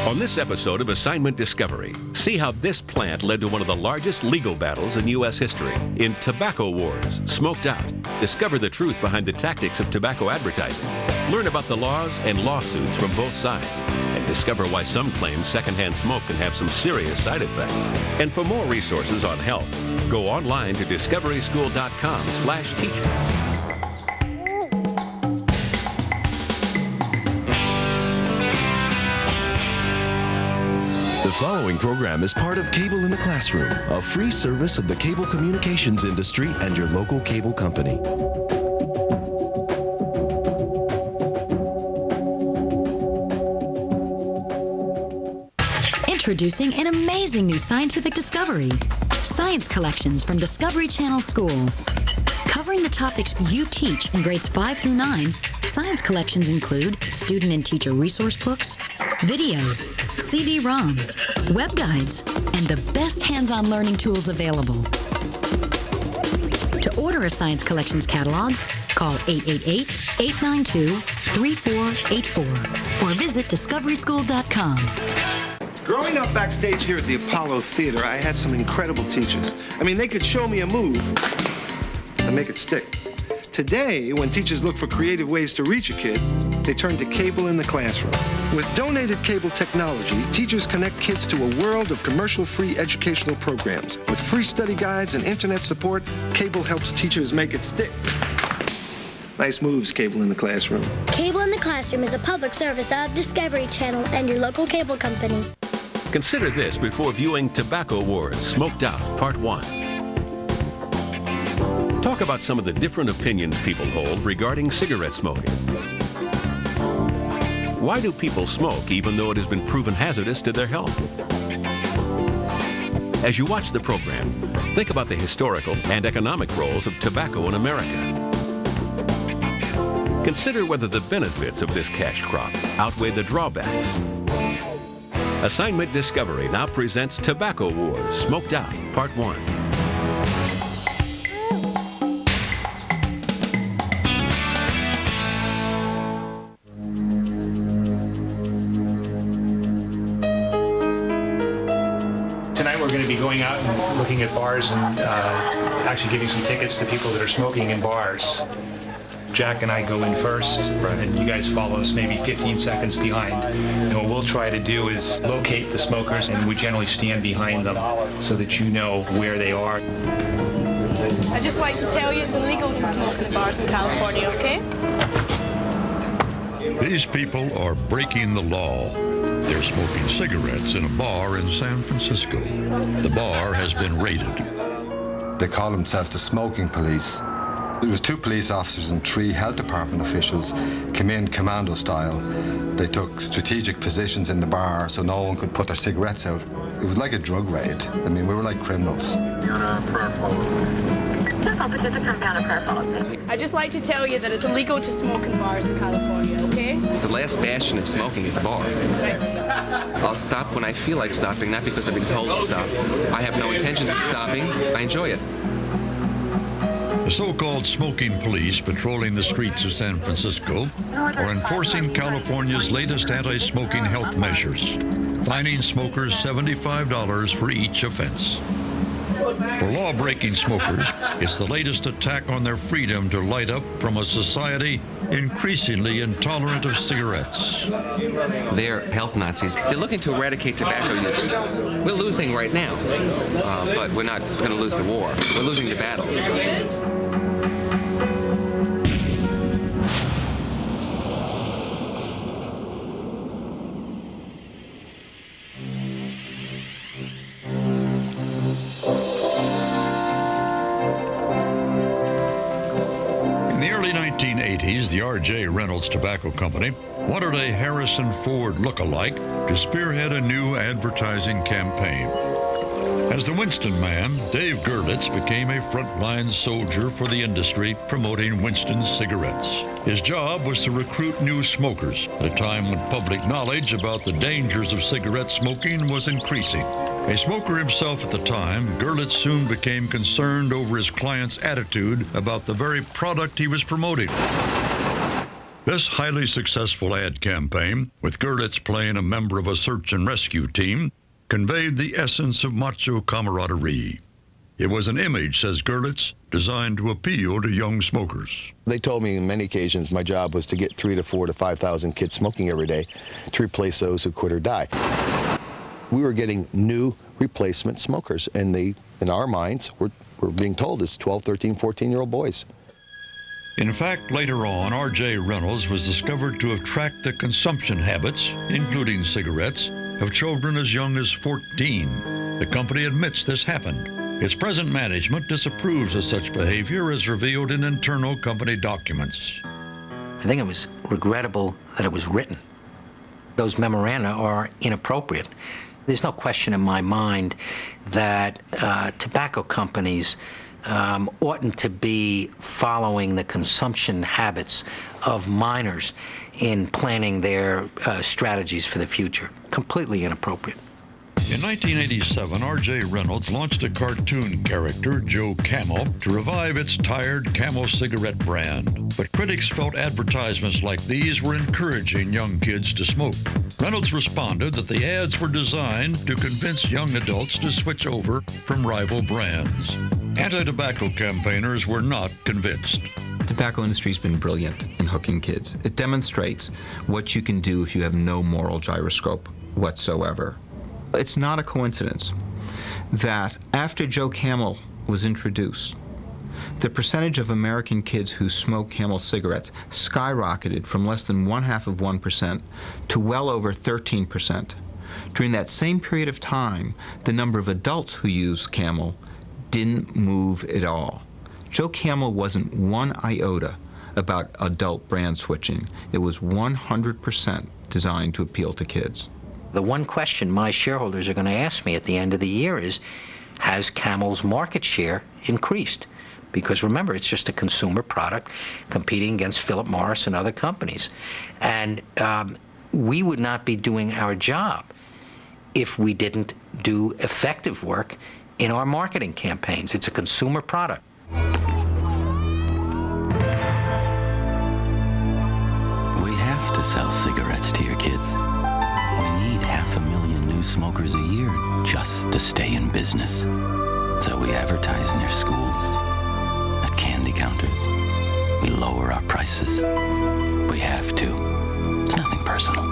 On this episode of Assignment Discovery, see how this plant led to one of the largest legal battles in U.S. history. In Tobacco Wars, Smoked Out, discover the truth behind the tactics of tobacco advertising. Learn about the laws and lawsuits from both sides, and discover why some claim secondhand smoke can have some serious side effects. And for more resources on health, go online to discoveryschool.com/teacher. The following program is part of Cable in the Classroom, a free service of the cable communications industry and your local cable company. Introducing an amazing new scientific discovery. Science Collections from Discovery Channel School. Covering the topics you teach in grades 5 through 9, Science Collections include student and teacher resource books, videos, CD-ROMs, web guides, and the best hands-on learning tools available. To order a Science Collections catalog, call 888-892-3484 or visit discoveryschool.com. Growing up backstage here at the Apollo Theater, I had some incredible teachers. I mean, they could show me a move and make it stick. Today, when teachers look for creative ways to reach a kid, they turn to Cable in the Classroom. With donated cable technology, teachers connect kids to a world of commercial-free educational programs. With free study guides and internet support, Cable helps teachers make it stick. Nice moves, Cable in the Classroom. Cable in the Classroom is a public service of Discovery Channel and your local cable company. Consider this before viewing Tobacco Wars, Smoked Out, Part 1. Talk about some of the different opinions people hold regarding cigarette smoking. Why do people smoke even though it has been proven hazardous to their health? As you watch the program, think about the historical and economic roles of tobacco in America. Consider whether the benefits of this cash crop outweigh the drawbacks. Assignment Discovery now presents Tobacco Wars, Smoked Out, Part 1. Tonight we're going to be going out and looking at bars and actually giving some tickets to people that are smoking in bars. Jack and I go in first, and you guys follow us maybe 15 seconds behind. And what we'll try to do is locate the smokers, and we generally stand behind them so that you know where they are. I'd just like to tell you it's illegal to smoke in bars in California, okay? These people are breaking the law. They're smoking cigarettes in a bar in San Francisco. The bar has been raided. They call themselves the smoking police. There was 2 police officers and 3 health department officials came in commando style. They took strategic positions in the bar so no one could put their cigarettes out. It was like a drug raid. I mean, we were like criminals. I'd just like to tell you that it's illegal to smoke in bars in California, okay? The last bastion of smoking is a bar. I'll stop when I feel like stopping, not because I've been told to stop. I have no intentions of stopping. I enjoy it. The so-called smoking police patrolling the streets of San Francisco are enforcing California's latest anti-smoking health measures, fining smokers $75 for each offense. For law-breaking smokers, it's the latest attack on their freedom to light up from a society increasingly intolerant of cigarettes. They're health Nazis. They're looking to eradicate tobacco use. We're losing right now, but we're not going to lose the war. We're losing the battles. In the early 1980s, the R.J. Reynolds Tobacco Company wanted a Harrison Ford look-alike to spearhead a new advertising campaign. As the Winston man, Dave Gerlitz became a frontline soldier for the industry promoting Winston's cigarettes. His job was to recruit new smokers at a time when public knowledge about the dangers of cigarette smoking was increasing. A smoker himself at the time, Gerlitz soon became concerned over his client's attitude about the very product he was promoting. This highly successful ad campaign, with Gerlitz playing a member of a search and rescue team, conveyed the essence of macho camaraderie. It was an image, says Gerlitz, designed to appeal to young smokers. They told me on many occasions my job was to get 3,000 to 4,000 to 5,000 kids smoking every day to replace those who quit or die. We were getting new replacement smokers, and they, in our minds, we're being told it's 12, 13, 14-year-old boys. In fact, later on, R.J. Reynolds was discovered to have tracked the consumption habits, including cigarettes, of children as young as 14. The company admits this happened. Its present management disapproves of such behavior as revealed in internal company documents. I think it was regrettable that it was written. Those memoranda are inappropriate. There's no question in my mind that tobacco companies oughtn't to be following the consumption habits of minors in planning their strategies for the future. Completely inappropriate. In 1987, R.J. Reynolds launched a cartoon character, Joe Camel, to revive its tired Camel cigarette brand. But critics felt advertisements like these were encouraging young kids to smoke. Reynolds responded that the ads were designed to convince young adults to switch over from rival brands. Anti-tobacco campaigners were not convinced. The tobacco industry's been brilliant in hooking kids. It demonstrates what you can do if you have no moral gyroscope whatsoever. It's not a coincidence that after Joe Camel was introduced, the percentage of American kids who smoke Camel cigarettes skyrocketed from less than 0.5% to well over 13%. During that same period of time, the number of adults who used Camel didn't move at all. Joe Camel wasn't one iota about adult brand switching. It was 100% designed to appeal to kids. The one question my shareholders are going to ask me at the end of the year is, has Camel's market share increased? Because remember, it's just a consumer product competing against Philip Morris and other companies. And we would not be doing our job if we didn't do effective work in our marketing campaigns. It's a consumer product. We have to sell cigarettes to your kids. We need 500,000 new smokers a year just to stay in business. So we advertise near schools, at candy counters. We lower our prices. We have to. It's nothing personal.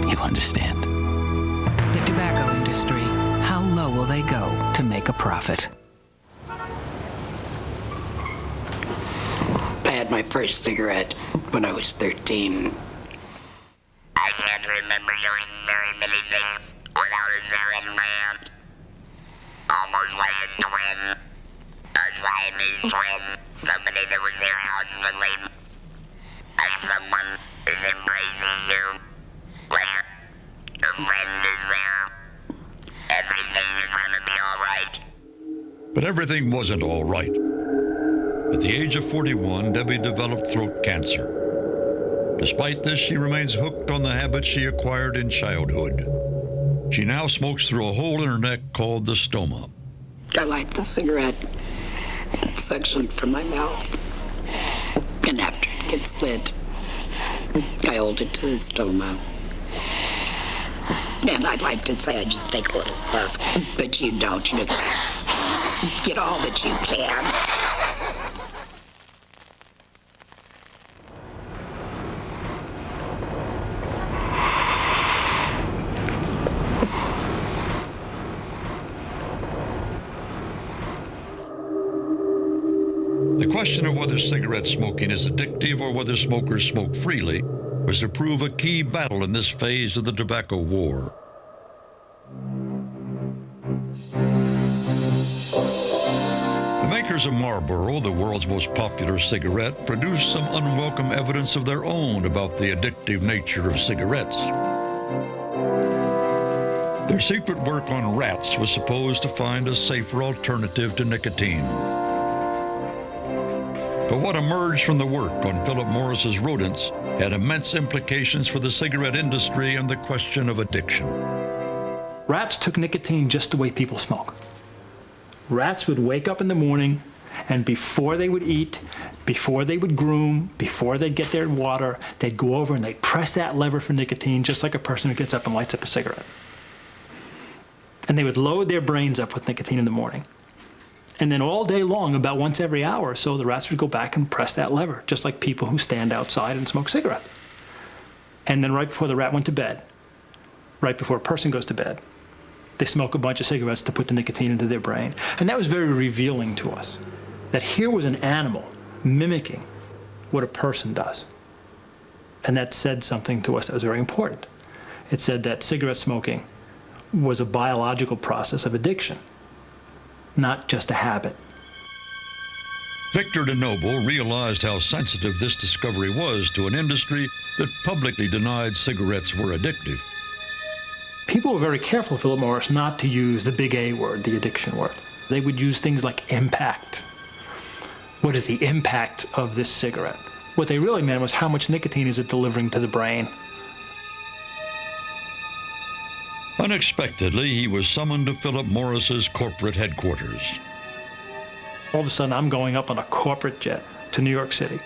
You understand. The tobacco industry. How low will they go to make a profit? I had my first cigarette when I was 13. I can't remember doing very many things without a Zarin man. Almost like a twin. A Siamese twin. Somebody that was there constantly. And someone is embracing you. Like a friend is there. Everything is gonna be all right. But everything wasn't all right. At the age of 41, Debbie developed throat cancer. Despite this, she remains hooked on the habits she acquired in childhood. She now smokes through a hole in her neck called the stoma. I light the cigarette, suction from my mouth, and after it gets lit, I hold it to the stoma. And I'd like to say I just take a little puff, but you don't. You get all that you can. The question of whether cigarette smoking is addictive or whether smokers smoke freely was to prove a key battle in this phase of the tobacco war. The makers of Marlboro, the world's most popular cigarette, produced some unwelcome evidence of their own about the addictive nature of cigarettes. Their secret work on rats was supposed to find a safer alternative to nicotine. But what emerged from the work on Philip Morris's rodents had immense implications for the cigarette industry and the question of addiction. Rats took nicotine just the way people smoke. Rats would wake up in the morning And before they would eat, before they would groom, before they'd get their water, they'd go over and they'd press that lever for nicotine, just like a person who gets up and lights up a cigarette. And they would load their brains up with nicotine in the morning. And then all day long, about once every hour or so, the rats would go back and press that lever, just like people who stand outside and smoke cigarettes. And then right before the rat went to bed, right before a person goes to bed, they smoke a bunch of cigarettes to put the nicotine into their brain. And that was very revealing to us, that here was an animal mimicking what a person does. And that said something to us that was very important. It said that cigarette smoking was a biological process of addiction, not just a habit. Victor DeNoble realized how sensitive this discovery was to an industry that publicly denied cigarettes were addictive. People were very careful, Philip Morris, not to use the big A word, the addiction word. They would use things like impact. What is the impact of this cigarette? What they really meant was how much nicotine is it delivering to the brain. Unexpectedly, he was summoned to Philip Morris's corporate headquarters. All of a sudden, I'm going up on a corporate jet to New York City.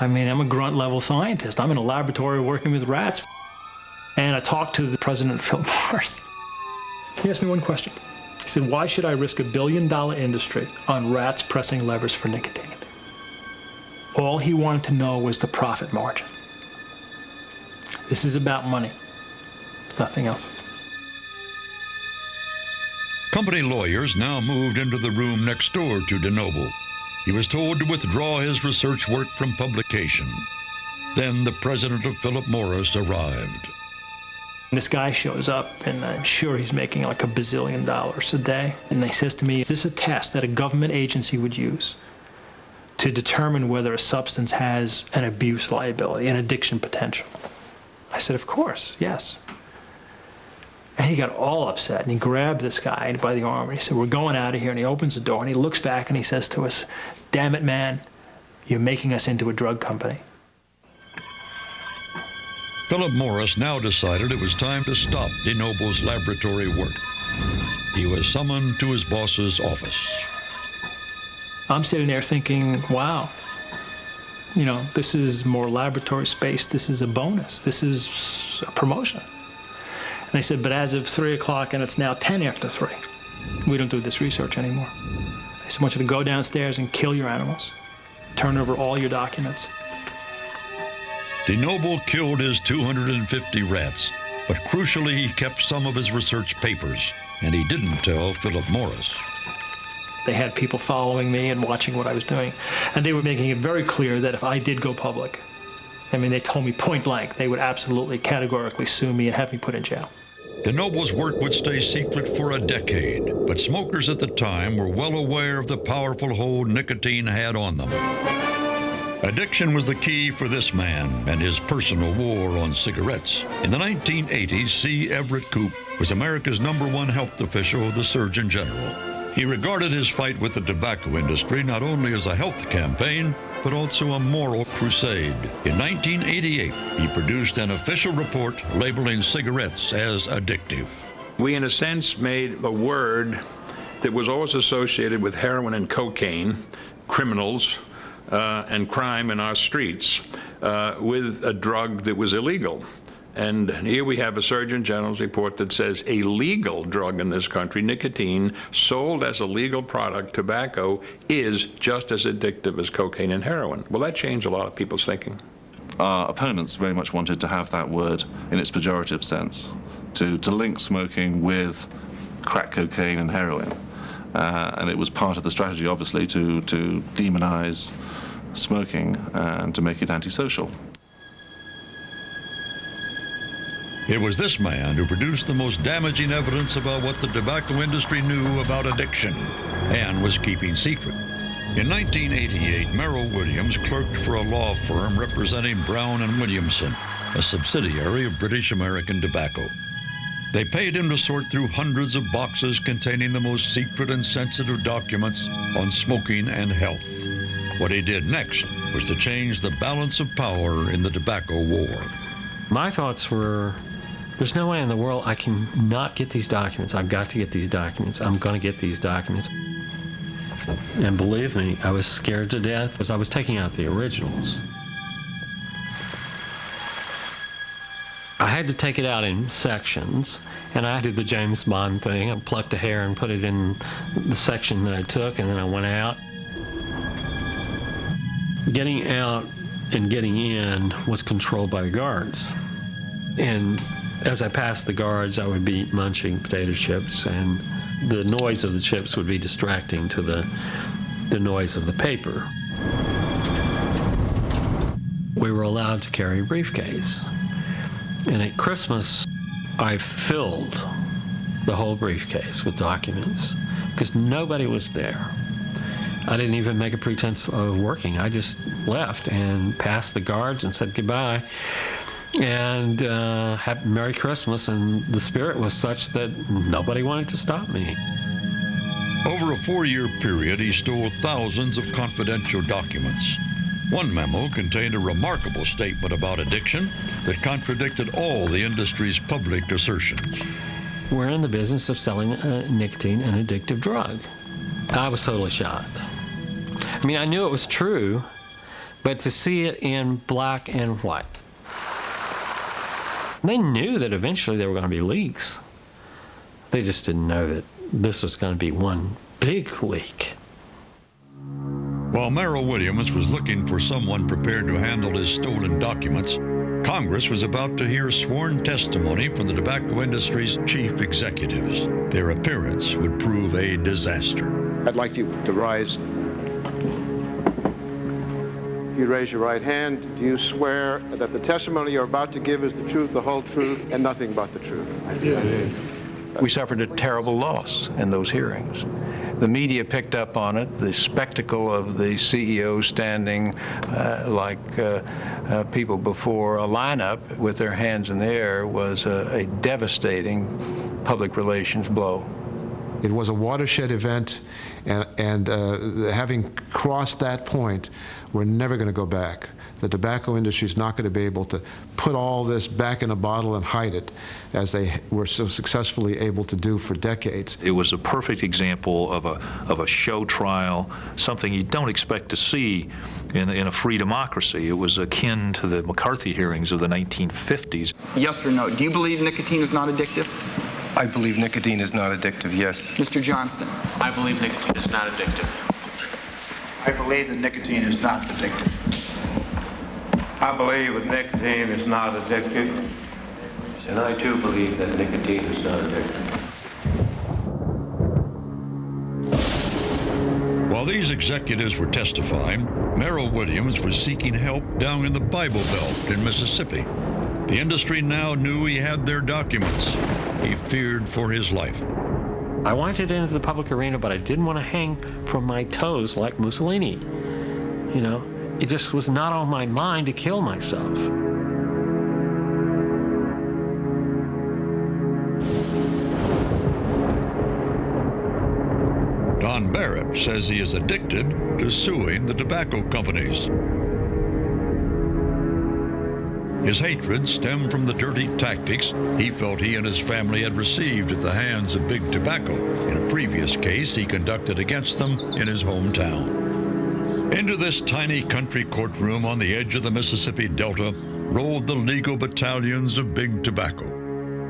I mean, I'm a grunt-level scientist. I'm in a laboratory working with rats. And I talked to the president of Philip Morris. He asked me one question. He said, why should I risk $1 billion industry on rats pressing levers for nicotine? All he wanted to know was the profit margin. This is about money, nothing else. Company lawyers now moved into the room next door to DeNoble. He was told to withdraw his research work from publication. Then the president of Philip Morris arrived. This guy shows up, and I'm sure he's making like $1 bazillion a day. And he says to me, is this a test that a government agency would use to determine whether a substance has an abuse liability, an addiction potential? I said, of course, yes. And he got all upset, and he grabbed this guy by the arm, and he said, we're going out of here. And he opens the door, and he looks back, and he says to us, damn it, man, you're making us into a drug company. Philip Morris now decided it was time to stop DeNoble's laboratory work. He was summoned to his boss's office. I'm sitting there thinking, wow, you know, this is more laboratory space. This is a bonus. This is a promotion. And they said, but as of 3 o'clock, and it's now 10 after 3, we don't do this research anymore. They said, I want you to go downstairs and kill your animals, turn over all your documents. DeNoble killed his 250 rats, but crucially, he kept some of his research papers, and he didn't tell Philip Morris. They had people following me and watching what I was doing, and they were making it very clear that if I did go public, I mean, they told me point blank, they would absolutely categorically sue me and have me put in jail. DeNoble's work would stay secret for a decade, but smokers at the time were well aware of the powerful hold nicotine had on them. Addiction was the key for this man and his personal war on cigarettes. In the 1980s, C. Everett Koop was America's #1 health official, the Surgeon General. He regarded his fight with the tobacco industry not only as a health campaign, but also a moral crusade. In 1988, he produced an official report labeling cigarettes as addictive. We, in a sense, made a word that was always associated with heroin and cocaine, criminals, and crime in our streets, with a drug that was illegal. And here we have a Surgeon General's report that says a legal drug in this country, nicotine, sold as a legal product, tobacco, is just as addictive as cocaine and heroin. Well, that changed a lot of people's thinking. Our opponents very much wanted to have that word in its pejorative sense, to link smoking with crack cocaine and heroin. And it was part of the strategy, obviously, to demonize smoking and to make it antisocial. It was this man who produced the most damaging evidence about what the tobacco industry knew about addiction and was keeping secret. In 1988, Merrill Williams clerked for a law firm representing Brown and Williamson, a subsidiary of British American Tobacco. They paid him to sort through hundreds of boxes containing the most secret and sensitive documents on smoking and health. What he did next was to change the balance of power in the tobacco war. My thoughts were, there's no way in the world I can not get these documents. I've got to get these documents. I'm going to get these documents. And believe me, I was scared to death because I was taking out the originals. I had to take it out in sections, and I did the James Bond thing. I plucked a hair and put it in the section that I took, and then I went out. Getting out and getting in was controlled by the guards. And as I passed the guards, I would be munching potato chips, and the noise of the chips would be distracting to the noise of the paper. We were allowed to carry a briefcase. And at Christmas, I filled the whole briefcase with documents because nobody was there. I didn't even make a pretense of working. I just left and passed the guards and said goodbye and happy Merry Christmas. And the spirit was such that nobody wanted to stop me. Over a 4-year period, he stole thousands of confidential documents. One memo contained a remarkable statement about addiction that contradicted all the industry's public assertions. We're in the business of selling nicotine, an addictive drug. I was totally shocked. I mean, I knew it was true, but to see it in black and white. They knew that eventually there were going to be leaks. They just didn't know that this was going to be one big leak. While Merrill Williams was looking for someone prepared to handle his stolen documents, Congress was about to hear sworn testimony from the tobacco industry's chief executives. Their appearance would prove a disaster. I'd like you to rise. You raise your right hand. Do you swear that the testimony you're about to give is the truth, the whole truth, and nothing but the truth? I do. We suffered a terrible loss in those hearings. The media picked up on it. The spectacle of the CEO standing like people before a lineup with their hands in the air was a devastating public relations blow. It was a watershed event, and having crossed that point, we're never going to go back. The tobacco industry is not going to be able to put all this back in a bottle and hide it, as they were so successfully able to do for decades. It was a perfect example of a show trial, something you don't expect to see in a free democracy. It was akin to the McCarthy hearings of the 1950s. Yes or no? Do you believe nicotine is not addictive? I believe nicotine is not addictive, yes. Mr. Johnston? I believe nicotine is not addictive. I believe that nicotine is not addictive. I believe that nicotine is not addictive. And I too believe that nicotine is not addictive. While these executives were testifying, Merrill Williams was seeking help down in the Bible Belt in Mississippi. The industry now knew he had their documents. He feared for his life. I wanted into the public arena, but I didn't want to hang from my toes like Mussolini. You know, it just was not on my mind to kill myself. Don Barrett says he is addicted to suing the tobacco companies. His hatred stemmed from the dirty tactics he felt he and his family had received at the hands of Big Tobacco in a previous case he conducted against them in his hometown. Into this tiny country courtroom on the edge of the Mississippi Delta rolled the legal battalions of Big Tobacco.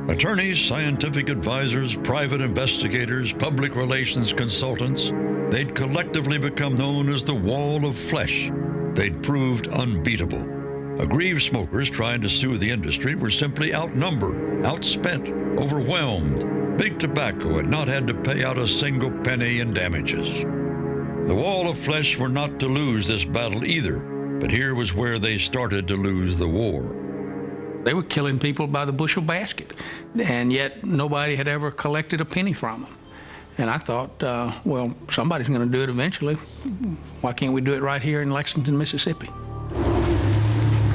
Attorneys, scientific advisors, private investigators, public relations consultants, they'd collectively become known as the Wall of Flesh. They'd proved unbeatable. Aggrieved smokers trying to sue the industry were simply outnumbered, outspent, overwhelmed. Big Tobacco had not had to pay out a single penny in damages. The Wall of Flesh were not to lose this battle either, but here was where they started to lose the war. They were killing people by the bushel basket, and yet nobody had ever collected a penny from them. And I thought, well, somebody's going to do it eventually. Why can't we do it right here in Lexington, Mississippi?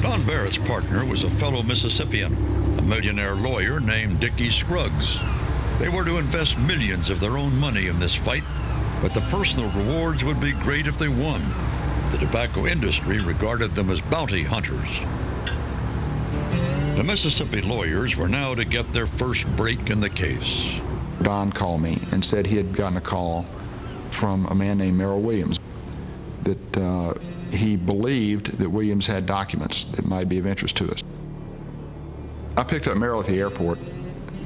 Don Barrett's partner was a fellow Mississippian, a millionaire lawyer named Dickie Scruggs. They were to invest millions of their own money in this fight, but the personal rewards would be great if they won. The tobacco industry regarded them as bounty hunters. The Mississippi lawyers were now to get their first break in the case. Don called me and said he had gotten a call from a man named Merrill Williams that he believed that Williams had documents that might be of interest to us. I picked up Merrill at the airport.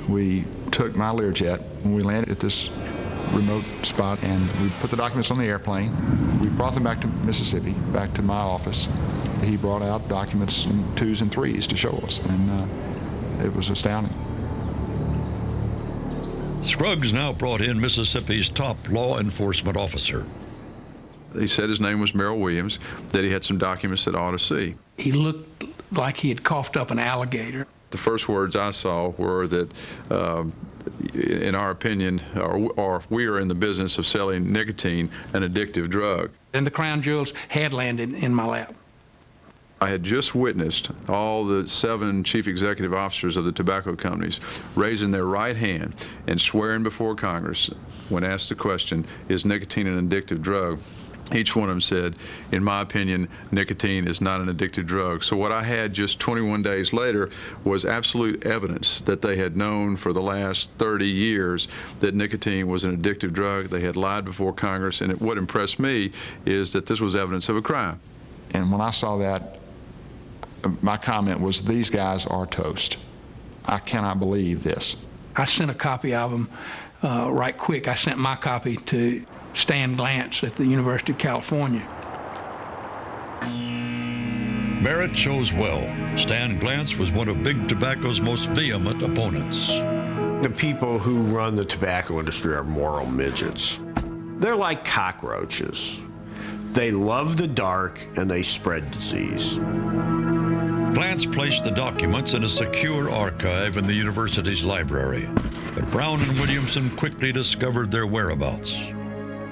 We took my Learjet when we landed at this remote spot, and we put the documents on the airplane. We brought them back to Mississippi, back to my office. He brought out documents in 2s and 3s to show us, and it was astounding. Scruggs now brought in Mississippi's top law enforcement officer. He said his name was Merrill Williams, that he had some documents that I ought to see. He looked like he had coughed up an alligator. The first words I saw were that, in our opinion, or we are in the business of selling nicotine, an addictive drug. And the crown jewels had landed in my lap. I had just witnessed all the 7 chief executive officers of the tobacco companies raising their right hand and swearing before Congress when asked the question, is nicotine an addictive drug? Each one of them said, in my opinion, nicotine is not an addictive drug. So what I had just 21 days later was absolute evidence that they had known for the last 30 years that nicotine was an addictive drug. They had lied before Congress, and what impressed me is that this was evidence of a crime. And when I saw that, my comment was, these guys are toast. I cannot believe this. I sent a copy of them right quick. I sent my copy to Stan Glantz at the University of California. Barrett chose well. Stan Glantz was one of Big Tobacco's most vehement opponents. The people who run the tobacco industry are moral midgets. They're like cockroaches. They love the dark and they spread disease. Glantz placed the documents in a secure archive in the university's library, but Brown and Williamson quickly discovered their whereabouts.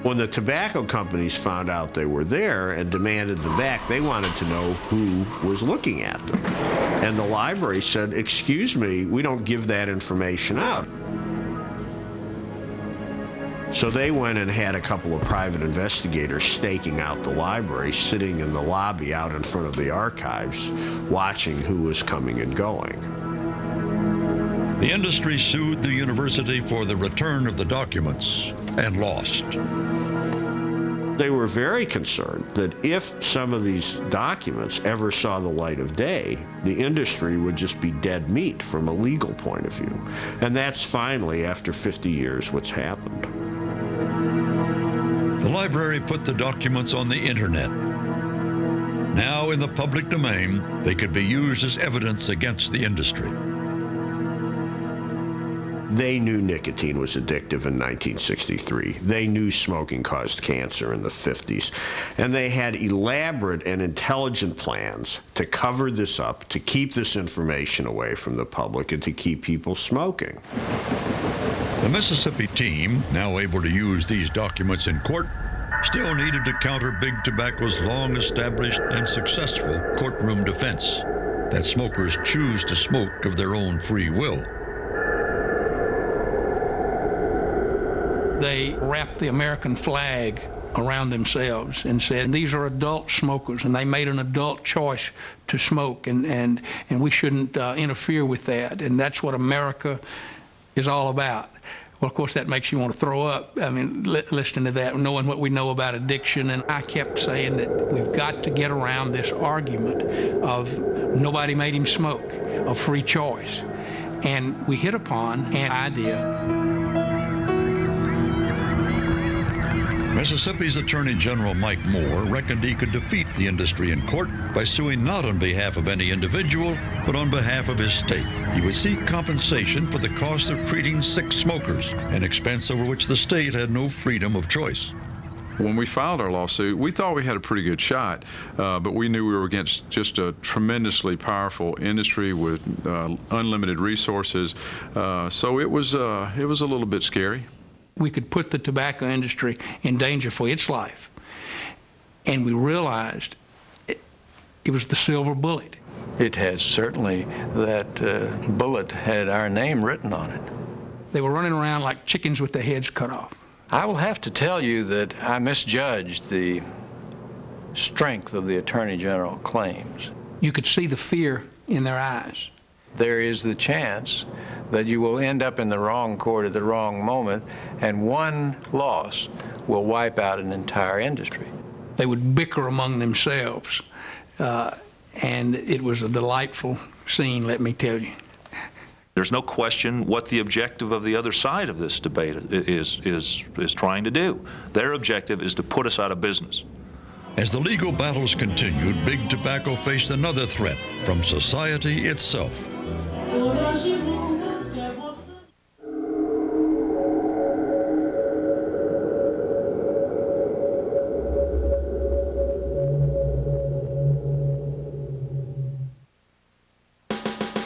When the tobacco companies found out they were there and demanded them back, they wanted to know who was looking at them. And the library said, excuse me, we don't give that information out. So they went and had a couple of private investigators staking out the library, sitting in the lobby out in front of the archives, watching who was coming and going. The industry sued the university for the return of the documents and lost. They were very concerned that if some of these documents ever saw the light of day, the industry would just be dead meat from a legal point of view. And that's finally, after 50 years, what's happened. The library put the documents on the internet. Now in the public domain, they could be used as evidence against the industry. They knew nicotine was addictive in 1963. They knew smoking caused cancer in the 50s. And they had elaborate and intelligent plans to cover this up, to keep this information away from the public, and to keep people smoking. The Mississippi team, now able to use these documents in court, still needed to counter Big Tobacco's long-established and successful courtroom defense that smokers choose to smoke of their own free will. They wrapped the American flag around themselves and said, these are adult smokers, and they made an adult choice to smoke, and we shouldn't interfere with that, and that's what America is all about. Well, of course, that makes you want to throw up. I mean, listening to that, knowing what we know about addiction, and I kept saying that we've got to get around this argument of nobody made him smoke, of free choice. And we hit upon an idea. Mississippi's Attorney General Mike Moore reckoned he could defeat the industry in court by suing not on behalf of any individual, but on behalf of his state. He would seek compensation for the cost of treating sick smokers, an expense over which the state had no freedom of choice. When we filed our lawsuit, we thought we had a pretty good shot, but we knew we were against just a tremendously powerful industry with unlimited resources, so it was a little bit scary. We could put the tobacco industry in danger for its life. And we realized it was the silver bullet. It has certainly. That bullet had our name written on it. They were running around like chickens with their heads cut off. I will have to tell you that I misjudged the strength of the Attorney General claims. You could see the fear in their eyes. There is the chance that you will end up in the wrong court at the wrong moment, and one loss will wipe out an entire industry. They would bicker among themselves, and it was a delightful scene, let me tell you. There's no question what the objective of the other side of this debate is trying to do. Their objective is to put us out of business. As the legal battles continued, Big Tobacco faced another threat from society itself.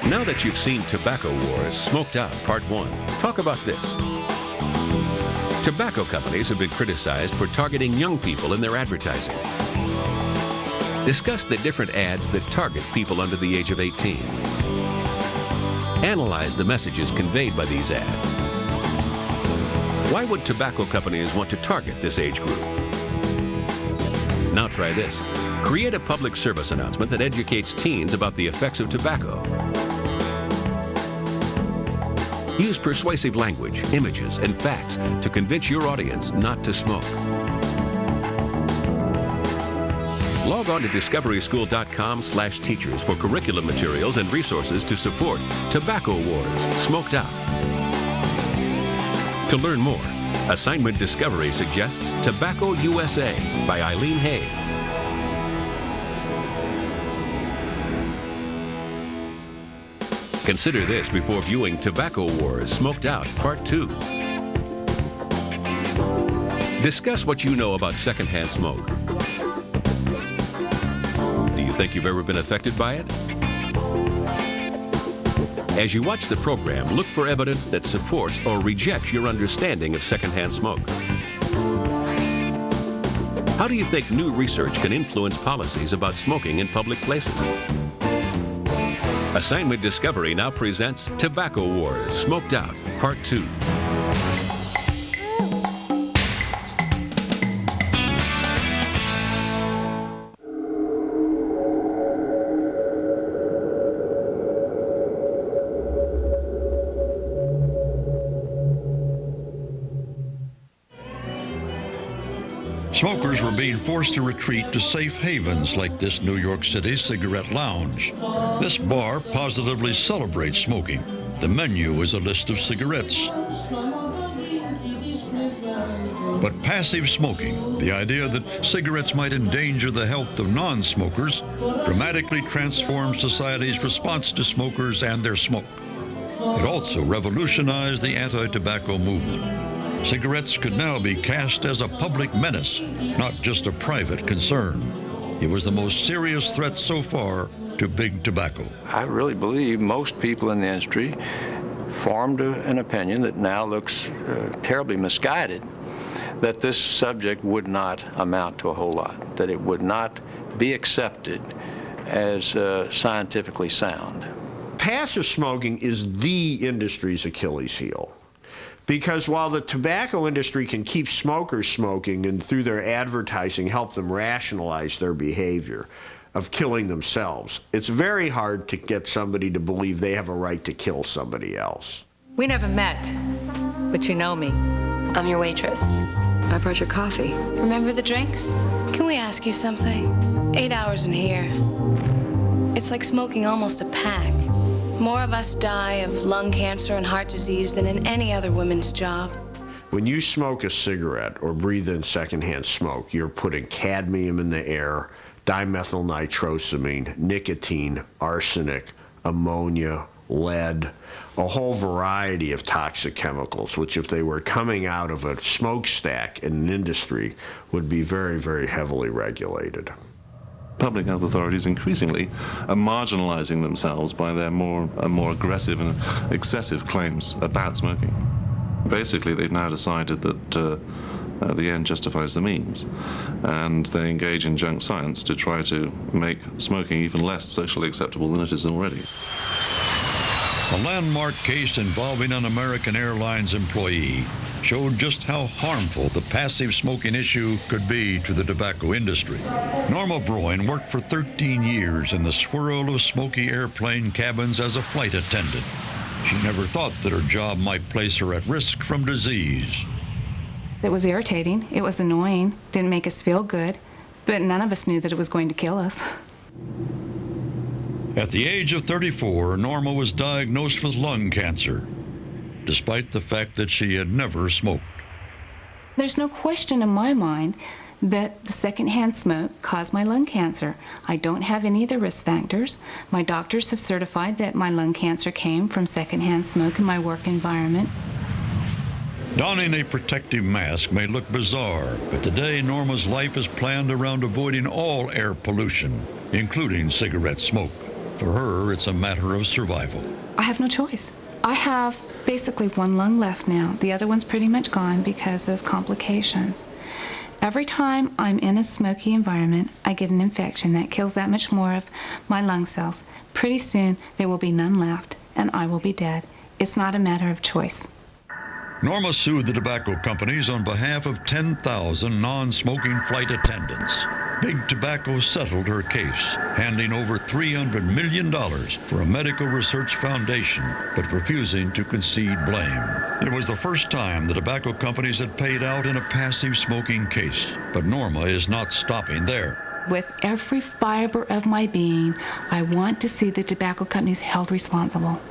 Now that you've seen Tobacco Wars Smoked Out Part 1, talk about this. Tobacco companies have been criticized for targeting young people in their advertising. Discuss the different ads that target people under the age of 18. Analyze the messages conveyed by these ads. Why would tobacco companies want to target this age group? Now try this. Create a public service announcement that educates teens about the effects of tobacco. Use persuasive language, images, and facts to convince your audience not to smoke. Log on to discoveryschool.com/teachers for curriculum materials and resources to support Tobacco Wars Smoked Out. To learn more, Assignment Discovery suggests Tobacco USA by Eileen Hayes. Consider this before viewing Tobacco Wars Smoked Out Part 2. Discuss what you know about secondhand smoke. Do you think you've ever been affected by it? As you watch the program, look for evidence that supports or rejects your understanding of secondhand smoke. How do you think new research can influence policies about smoking in public places? Assignment Discovery now presents Tobacco Wars Smoked Out Part 2. Smokers were being forced to retreat to safe havens like this New York City cigarette lounge. This bar positively celebrates smoking. The menu is a list of cigarettes. But passive smoking, the idea that cigarettes might endanger the health of non-smokers, dramatically transformed society's response to smokers and their smoke. It also revolutionized the anti-tobacco movement. Cigarettes could now be cast as a public menace, not just a private concern. It was the most serious threat so far to big tobacco. I really believe most people in the industry formed an opinion that now looks terribly misguided, that this subject would not amount to a whole lot, that it would not be accepted as scientifically sound. Passive smoking is the industry's Achilles heel. Because while the tobacco industry can keep smokers smoking and through their advertising help them rationalize their behavior of killing themselves, it's very hard to get somebody to believe they have a right to kill somebody else. We never met, but you know me. I'm your waitress. I brought your coffee. Remember the drinks? Can we ask you something? 8 hours in here. It's like smoking almost a pack. More of us die of lung cancer and heart disease than in any other woman's job. When you smoke a cigarette or breathe in secondhand smoke, you're putting cadmium in the air, dimethylnitrosamine, nicotine, arsenic, ammonia, lead, a whole variety of toxic chemicals, which if they were coming out of a smokestack in an industry would be very, very heavily regulated. Public health authorities increasingly are marginalizing themselves by their more aggressive and excessive claims about smoking. Basically, they've now decided that the end justifies the means, and they engage in junk science to try to make smoking even less socially acceptable than it is already. A landmark case involving an American Airlines employee showed just how harmful the passive smoking issue could be to the tobacco industry. Norma Broin worked for 13 years in the swirl of smoky airplane cabins as a flight attendant. She never thought that her job might place her at risk from disease. It was irritating, it was annoying, didn't make us feel good, but none of us knew that it was going to kill us. At the age of 34, Norma was diagnosed with lung cancer, despite the fact that she had never smoked. There's no question in my mind that the secondhand smoke caused my lung cancer. I don't have any of the risk factors. My doctors have certified that my lung cancer came from secondhand smoke in my work environment. Donning a protective mask may look bizarre, but today Norma's life is planned around avoiding all air pollution, including cigarette smoke. For her, it's a matter of survival. I have no choice. I have basically one lung left now. The other one's pretty much gone because of complications. Every time I'm in a smoky environment, I get an infection that kills that much more of my lung cells. Pretty soon, there will be none left, and I will be dead. It's not a matter of choice. Norma sued the tobacco companies on behalf of 10,000 non-smoking flight attendants. Big Tobacco settled her case, handing over $300 million for a medical research foundation, but refusing to concede blame. It was the first time the tobacco companies had paid out in a passive smoking case, but Norma is not stopping there. With every fiber of my being, I want to see the tobacco companies held responsible.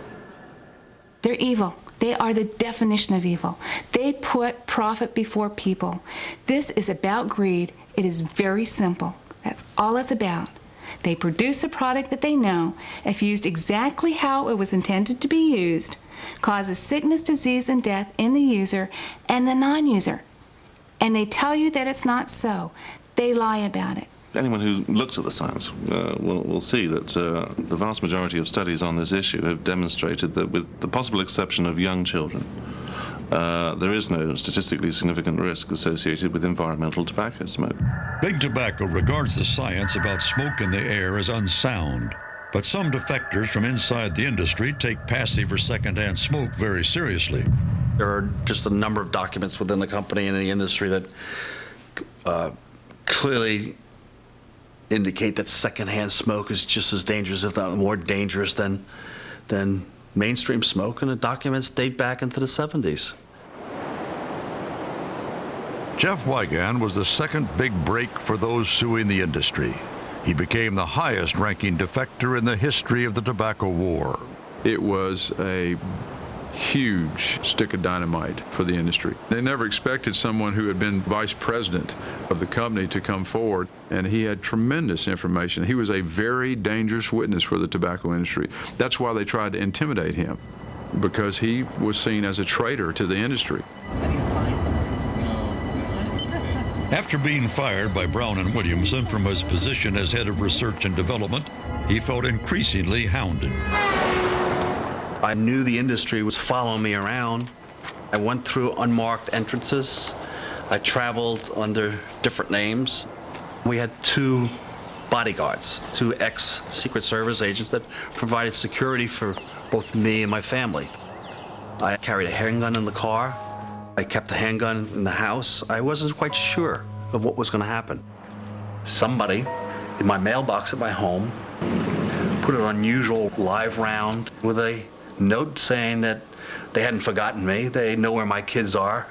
They're evil. They are the definition of evil. They put profit before people. This is about greed. It is very simple. That's all it's about. They produce a product that they know, if used exactly how it was intended to be used, causes sickness, disease, and death in the user and the non-user. And they tell you that it's not so. They lie about it. Anyone who looks at the science will see that the vast majority of studies on this issue have demonstrated that, with the possible exception of young children, there is no statistically significant risk associated with environmental tobacco smoke. Big Tobacco regards the science about smoke in the air as unsound, but some defectors from inside the industry take passive or secondhand smoke very seriously. There are just a number of documents within the company and in the industry that clearly indicate that secondhand smoke is just as dangerous, if not more dangerous, than mainstream smoke, and the documents date back into the 70s. Jeff Wigand was the second big break for those suing the industry. He became the highest-ranking defector in the history of the tobacco war. It was a huge stick of dynamite for the industry. They never expected someone who had been vice president of the company to come forward, and he had tremendous information. He was a very dangerous witness for the tobacco industry. That's why they tried to intimidate him, because he was seen as a traitor to the industry. After being fired by Brown and Williamson from his position as head of research and development, he felt increasingly hounded. I knew the industry was following me around. I went through unmarked entrances. I traveled under different names. We had 2 bodyguards, 2 ex-Secret Service agents that provided security for both me and my family. I carried a handgun in the car. I kept the handgun in the house. I wasn't quite sure of what was going to happen. Somebody in my mailbox at my home put an unusual live round with a note saying that they hadn't forgotten me, they know where my kids are,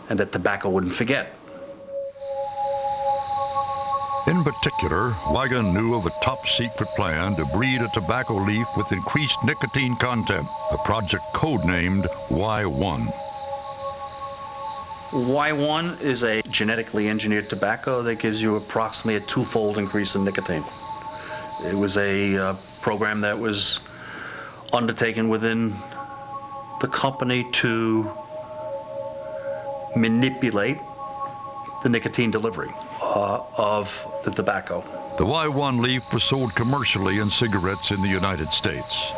and that tobacco wouldn't forget. In particular, Wigand knew of a top-secret plan to breed a tobacco leaf with increased nicotine content, a project codenamed Y1. Y1 is a genetically engineered tobacco that gives you approximately a 2-fold increase in nicotine. It was a program that was undertaken within the company to manipulate the nicotine delivery of the tobacco. The Y1 leaf was sold commercially in cigarettes in the United States.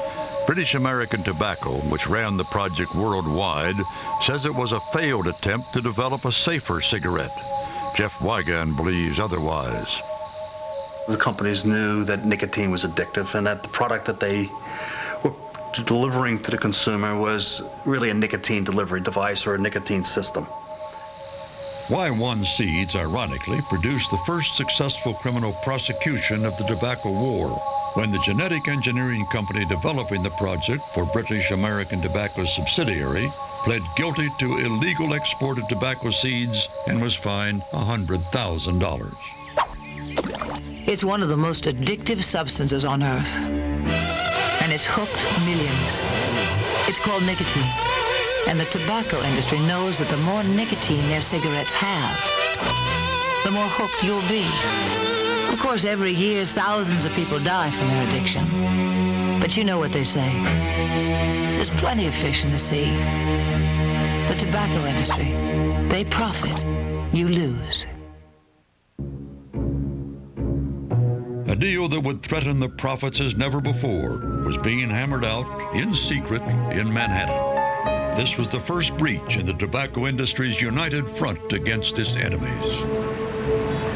British American Tobacco, which ran the project worldwide, says it was a failed attempt to develop a safer cigarette. Jeff Wigand believes otherwise. The companies knew that nicotine was addictive and that the product that they were delivering to the consumer was really a nicotine delivery device or a nicotine system. Y1 seeds, ironically, produced the first successful criminal prosecution of the tobacco war. when the genetic engineering company developing the project for British American Tobacco's subsidiary pled guilty to illegal export of tobacco seeds and was fined $100,000. It's one of the most addictive substances on earth, and it's hooked millions. It's called nicotine, and the tobacco industry knows that the more nicotine their cigarettes have, the more hooked you'll be. Of course, every year, thousands of people die from their addiction. But you know what they say. There's plenty of fish in the sea. The tobacco industry, they profit, you lose. A deal that would threaten the profits as never before was being hammered out in secret in Manhattan. This was the first breach in the tobacco industry's united front against its enemies.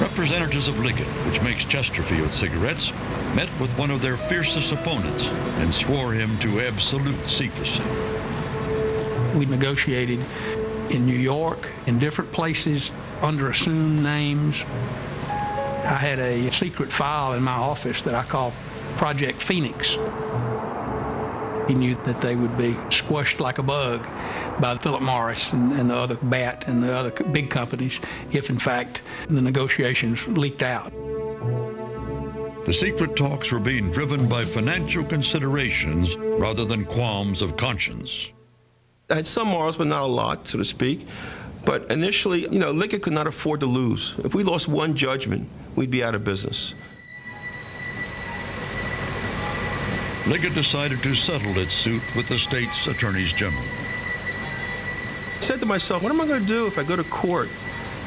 Representatives of Liggett, which makes Chesterfield cigarettes, met with one of their fiercest opponents and swore him to absolute secrecy. We negotiated in New York, in different places, under assumed names. I had a secret file in my office that I called Project Phoenix. He knew that they would be squashed like a bug by Philip Morris and the other BAT and the other big companies if, in fact, the negotiations leaked out. The secret talks were being driven by financial considerations rather than qualms of conscience. I had some morals, but not a lot, so to speak. But initially, Liggett could not afford to lose. If we lost one judgment, we'd be out of business. Liggett decided to settle its suit with the state's attorneys general. I said to myself, what am I going to do if I go to court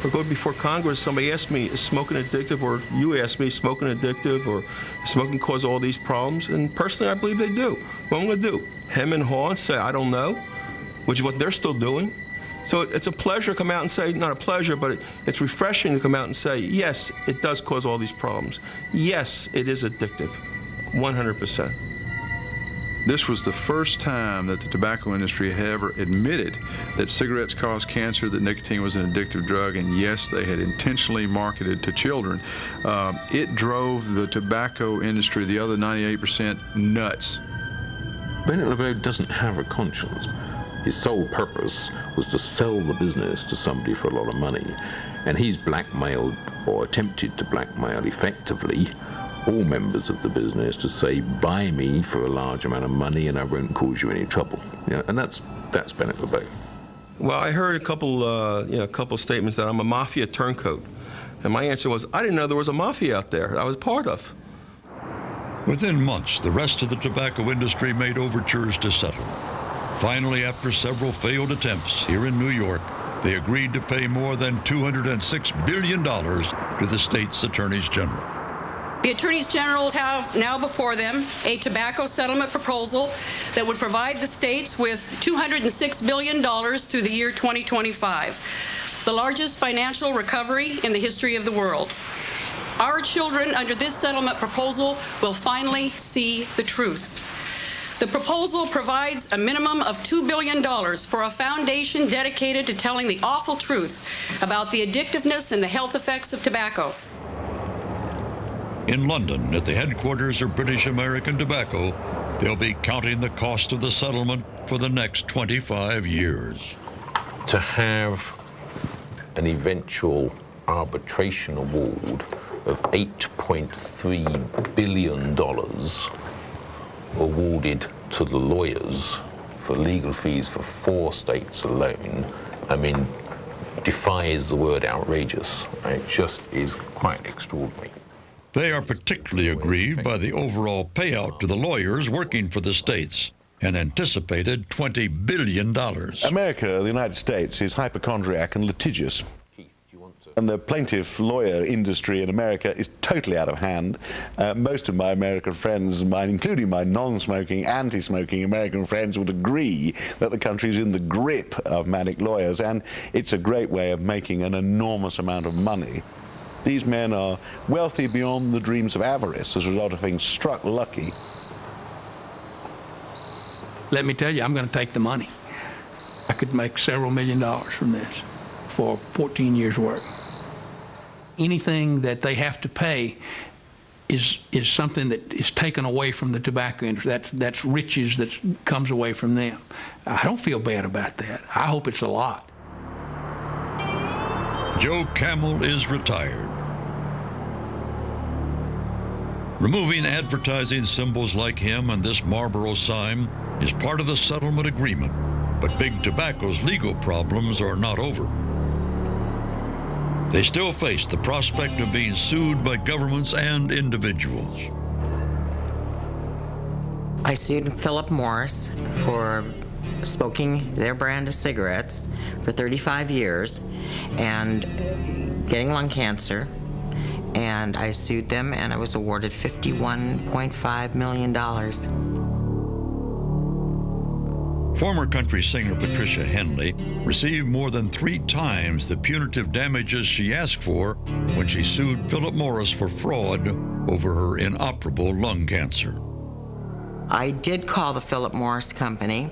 or go before Congress, somebody asks me, is smoking addictive, or you ask me, smoking addictive, or smoking cause all these problems? And personally, I believe they do. What am I going to do? Hem and haw and say, I don't know, which is what they're still doing. So it's a pleasure to come out and say, not a pleasure, but it's refreshing to come out and say, yes, it does cause all these problems. Yes, it is addictive, 100%. This was the first time that the tobacco industry had ever admitted that cigarettes cause cancer, that nicotine was an addictive drug, and yes, they had intentionally marketed to children. It drove the tobacco industry, the other 98%, nuts. Bennett LeBeau doesn't have a conscience. His sole purpose was to sell the business to somebody for a lot of money, and he's blackmailed, or attempted to blackmail effectively, all members of the business to say, buy me for a large amount of money and I won't cause you any trouble. And that's Bennett LeBeau. Well, I heard a couple statements that I'm a mafia turncoat. And my answer was, I didn't know there was a mafia out there I was part of. Within months, the rest of the tobacco industry made overtures to settle. Finally, after several failed attempts here in New York, they agreed to pay more than $206 billion to the state's attorneys general. The attorneys general have now before them a tobacco settlement proposal that would provide the states with $206 billion through the year 2025, the largest financial recovery in the history of the world. Our children, under this settlement proposal, will finally see the truth. The proposal provides a minimum of $2 billion for a foundation dedicated to telling the awful truth about the addictiveness and the health effects of tobacco. In London, at the headquarters of British American Tobacco, they'll be counting the cost of the settlement for the next 25 years. To have an eventual arbitration award of $8.3 billion awarded to the lawyers for legal fees for 4 states alone, I mean, defies the word outrageous. It just is quite extraordinary. They are particularly aggrieved by the overall payout to the lawyers working for the states, an anticipated $20 billion. America, the United States, is hypochondriac and litigious. And the plaintiff lawyer industry in America is totally out of hand. Most of my American friends, including my non-smoking, anti-smoking American friends, would agree that the country is in the grip of manic lawyers, and it's a great way of making an enormous amount of money. These men are wealthy beyond the dreams of avarice as a result of being struck lucky. Let me tell you, I'm going to take the money. I could make several $1 million from this for 14 years' work. Anything that they have to pay is something that is taken away from the tobacco industry. That's riches that comes away from them. I don't feel bad about that. I hope it's a lot. Joe Camel is retired. Removing advertising symbols like him and this Marlboro sign is part of the settlement agreement, but Big Tobacco's legal problems are not over. They still face the prospect of being sued by governments and individuals. I sued Philip Morris for smoking their brand of cigarettes for 35 years and getting lung cancer. And I sued them, and I was awarded $51.5 million. Former country singer Patricia Henley received more than 3 times the punitive damages she asked for when she sued Philip Morris for fraud over her inoperable lung cancer. I did call the Philip Morris Company,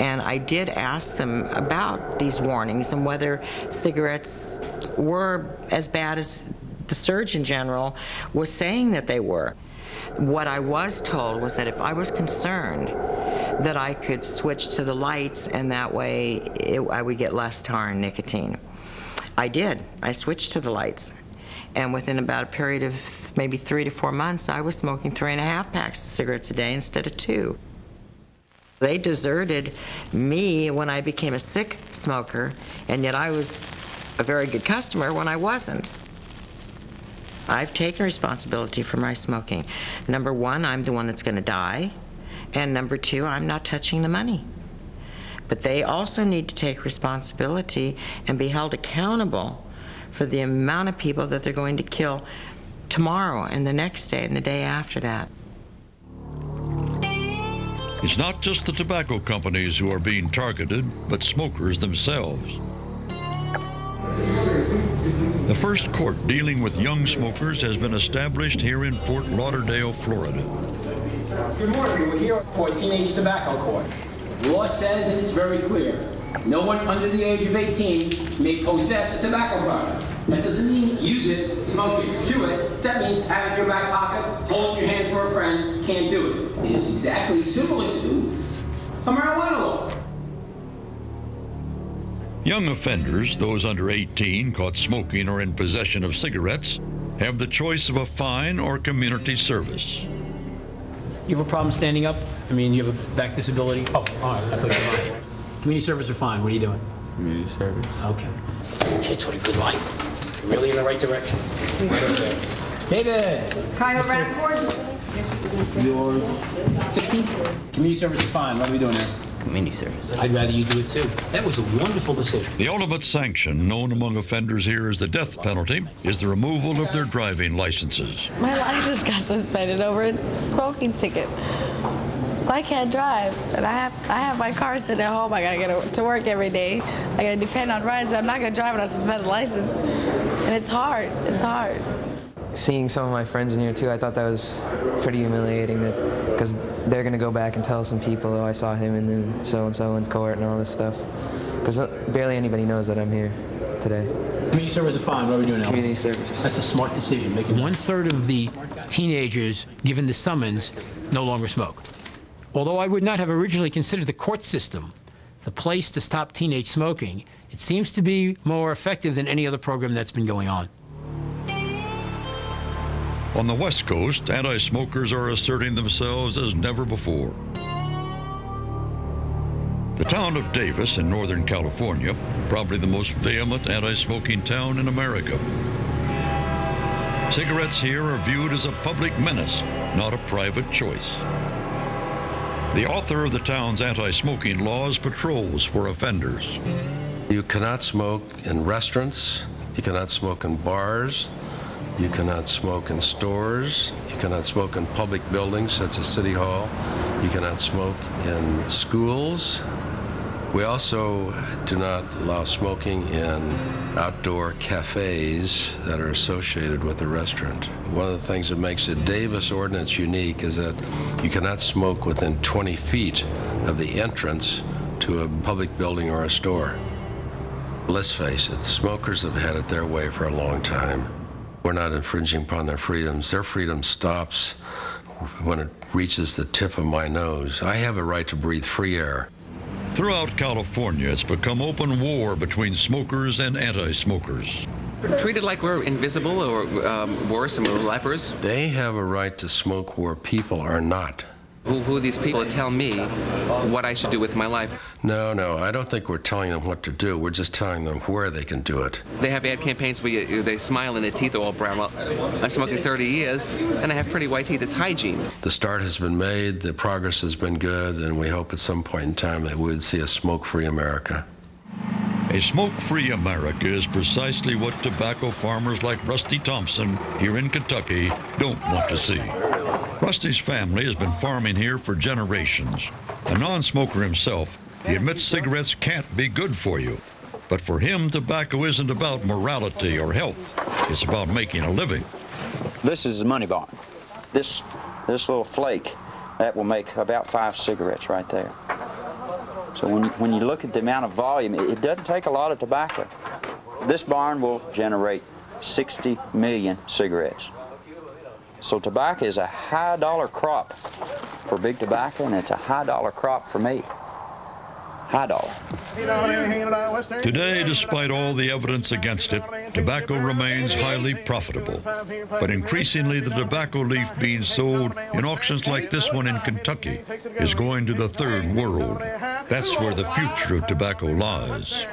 and I did ask them about these warnings and whether cigarettes were as bad as the Surgeon General was saying that they were. What I was told was that if I was concerned, that I could switch to the lights, and that way I would get less tar and nicotine. I did. I switched to the lights. And within about a period of maybe 3 to 4 months, I was smoking 3.5 packs of cigarettes a day instead of 2. They deserted me when I became a sick smoker, and yet I was a very good customer when I wasn't. I've taken responsibility for my smoking. Number 1, I'm the one that's going to die. And number 2, I'm not touching the money. But they also need to take responsibility and be held accountable for the amount of people that they're going to kill tomorrow and the next day and the day after that. It's not just the tobacco companies who are being targeted, but smokers themselves. The first court dealing with young smokers has been established here in Fort Lauderdale, Florida. Good morning. We're here for a teenage tobacco court. The law says, and it's very clear, no one under the age of 18 may possess a tobacco product. That doesn't mean use it, smoke it, chew it. That means have it in your back pocket, hold it in your hand for a friend. Can't do it. It is exactly similar to a marijuana law. Young offenders, those under 18 caught smoking or in possession of cigarettes, have the choice of a fine or community service. You have a problem standing up? I mean, you have a back disability? Oh, all right. I thought you were fine. Community service or fine? What are you doing? Community service. Okay. Here's toward a good life. You're really in the right direction. Right over there. David! Kyle Radford? You're 16? Community service or fine? What are we doing there? Community service. I'd rather you do it too. That was a wonderful decision. The ultimate sanction, known among offenders here as the death penalty, is the removal of their driving licenses. My license got suspended over a smoking ticket. So I can't drive. And I have my car sitting at home. I gotta get to work every day. I gotta depend on rides. So I'm not gonna drive on a suspended license. And it's hard. It's hard. Seeing some of my friends in here too, I thought that was pretty humiliating, because they're gonna go back and tell some people, oh, I saw him and then so-and-so in court and all this stuff. Because barely anybody knows that I'm here today. Community service is fine. What are we doing now? Community service. That's a smart decision. 1/3 of the teenagers given the summons no longer smoke. Although I would not have originally considered the court system the place to stop teenage smoking, it seems to be more effective than any other program that's been going on. On the West Coast, anti-smokers are asserting themselves as never before. The town of Davis in Northern California, probably the most vehement anti-smoking town in America. Cigarettes here are viewed as a public menace, not a private choice. The author of the town's anti-smoking laws patrols for offenders. You cannot smoke in restaurants, you cannot smoke in bars, you cannot smoke in stores, you cannot smoke in public buildings such as City Hall, you cannot smoke in schools. We also do not allow smoking in outdoor cafes that are associated with the restaurant. One of the things that makes the Davis ordinance unique is that you cannot smoke within 20 feet of the entrance to a public building or a store. Let's face it, smokers have had it their way for a long time. We're not infringing upon their freedoms. Their freedom stops when it reaches the tip of my nose. I have a right to breathe free air. Throughout California, it's become open war between smokers and anti-smokers. Treated like we're invisible or worse, and we're lepers. They have a right to smoke where people are not. Who are these people to tell me what I should do with my life? No, I don't think we're telling them what to do. We're just telling them where they can do it. They have ad campaigns where they smile and their teeth are all brown. Well, I'm smoking 30 years, and I have pretty white teeth. It's hygiene. The start has been made, the progress has been good, and we hope at some point in time that we would see a smoke-free America. A smoke-free America is precisely what tobacco farmers like Rusty Thompson here in Kentucky don't want to see. Rusty's family has been farming here for generations. A non-smoker himself, he admits cigarettes can't be good for you. But for him, tobacco isn't about morality or health. It's about making a living. This is the money barn. This little flake, that will make about 5 cigarettes right there. So when you look at the amount of volume, it doesn't take a lot of tobacco. This barn will generate 60 million cigarettes. So tobacco is a high dollar crop for big tobacco, and it's a high dollar crop for me. High dollar. Today, despite all the evidence against it, tobacco remains highly profitable. But increasingly, the tobacco leaf being sold in auctions like this one in Kentucky is going to the third world. That's where the future of tobacco lies.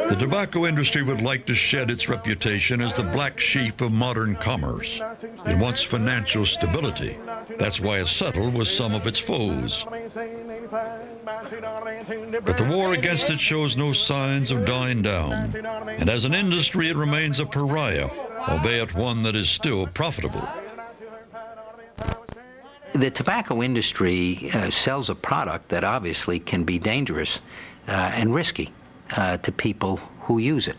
The tobacco industry would like to shed its reputation as the black sheep of modern commerce. It wants financial stability. That's why it settled with some of its foes. But the war against it shows no signs of dying down. And as an industry, it remains a pariah, albeit one that is still profitable. The tobacco industry sells a product that obviously can be dangerous and risky to people who use it.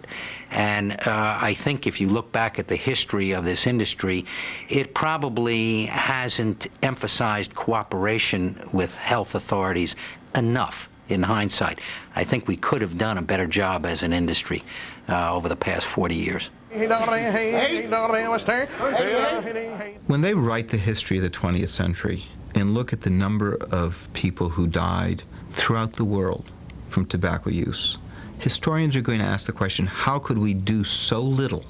And I think if you look back at the history of this industry, it probably hasn't emphasized cooperation with health authorities enough in hindsight. I think we could have done a better job as an industry over the past 40 years. When they write the history of the 20th century and look at the number of people who died throughout the world from tobacco use, historians are going to ask the question, how could we do so little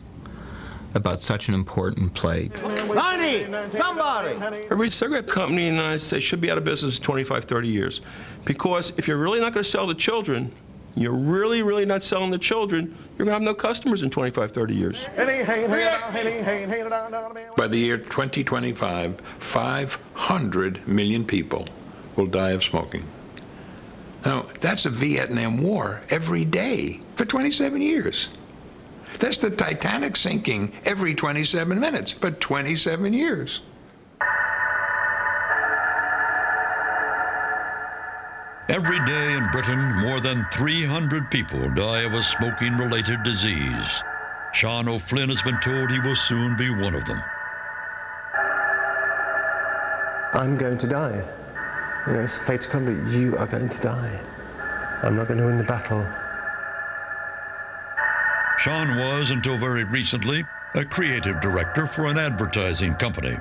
about such an important plague? Money! Somebody! Every cigarette company in the United States should be out of business in 25, 30 years. Because if you're really not going to sell to children, you're really not selling to children, you're going to have no customers in 25, 30 years. By the year 2025, 500 million people will die of smoking. Now, that's a Vietnam War every day for 27 years. That's the Titanic sinking every 27 minutes for 27 years. Every day in Britain, more than 300 people die of a smoking-related disease. Sean O'Flynn has been told he will soon be one of them. I'm going to die. You know, it's a fait accompli. You are going to die. I'm not going to win the battle. Sean was, until very recently, a creative director for an advertising company.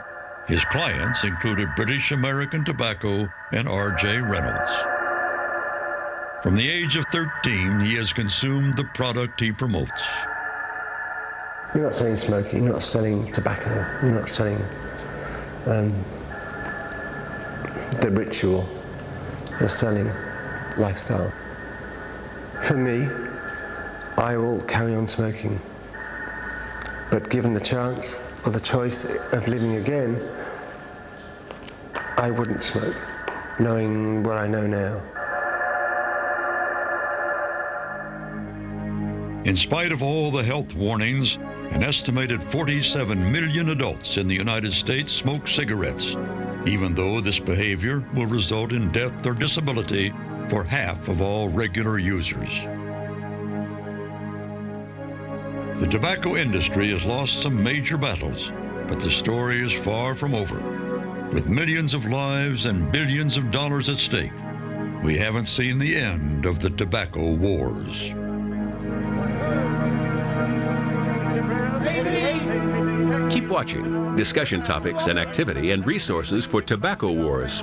His clients included British American Tobacco and R.J. Reynolds. From the age of 13, he has consumed the product he promotes. You're not selling smoking, you're not selling tobacco, you're not selling the ritual, you're selling lifestyle. For me, I will carry on smoking. But given the chance or the choice of living again, I wouldn't smoke, knowing what I know now. In spite of all the health warnings, an estimated 47 million adults in the United States smoke cigarettes, even though this behavior will result in death or disability for half of all regular users. The tobacco industry has lost some major battles, but the story is far from over. With millions of lives and billions of dollars at stake, we haven't seen the end of the tobacco wars. watching. Discussion topics and activity and resources for Tobacco Wars.